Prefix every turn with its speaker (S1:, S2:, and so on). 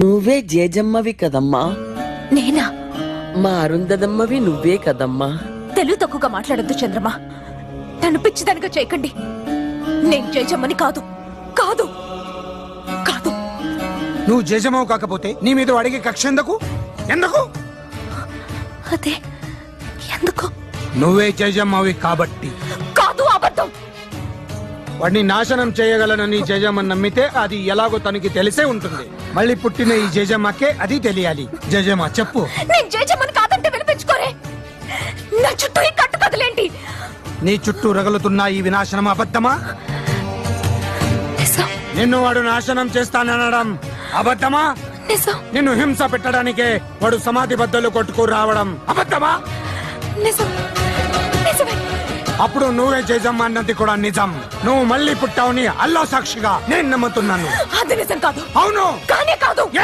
S1: నువ్వే జేజమ్మవి కదమ్మా.
S2: నేనా?
S1: మా అరుంధదమ్మవి నువ్వే కదమ్మా.
S2: తెలుగు తక్కువగా మాట్లాడొద్దు చంద్రమా. నన్ను పిచ్చిదానిగా చేయకండి. నేను జయజమ్మని కాదు కాదు కాదు.
S3: నువ్వు జేజమ్మవు కాకపోతే నీ మీద అడిగే కక్ష ఎందుకు? ఎందుకు?
S2: అదే ఎందుకు?
S3: నువ్వే జేజమ్మవి కాబట్టి.
S2: కాదు, అబద్ధం.
S3: వాడిని నాశనం చేయగలనని జేజమ్మని నమ్మితే అది ఎలాగో తనకి తెలిసే ఉంటుంది. మళ్ళీ పుట్టిన ఈ జేజమ్మకే అది తెలియాలి. జేజమ్మ చెప్పు.
S2: నేను జయజమ్మని కాదంటే వినిపించుకోరే. నా చుట్టూ ఈ కట్టు కదలేంటి?
S3: నీ చుట్టూ రగులుతున్న ఈ వినాశనం అబద్ధమా?
S2: నిజం.
S3: నిన్ను వాడు నాశనం చేస్తాననడం అబద్ధమా?
S2: నిజం.
S3: నిన్ను హింస పెట్టడానికే వాడు సమాధి బద్దలు కొట్టుకు రావడం అబద్ధమా?
S2: నిజం. నిజమే.
S3: అప్పుడు నువ్వే జేజమ్మ అన్నది కూడా నిజం. నువ్వు మళ్ళీ పుట్టావుని అల్లా సాక్షిగా నేను నమ్ముతున్నాను.
S2: అది నిజం కాదు.
S3: అవును.
S2: కానే కాదు.
S3: Yes.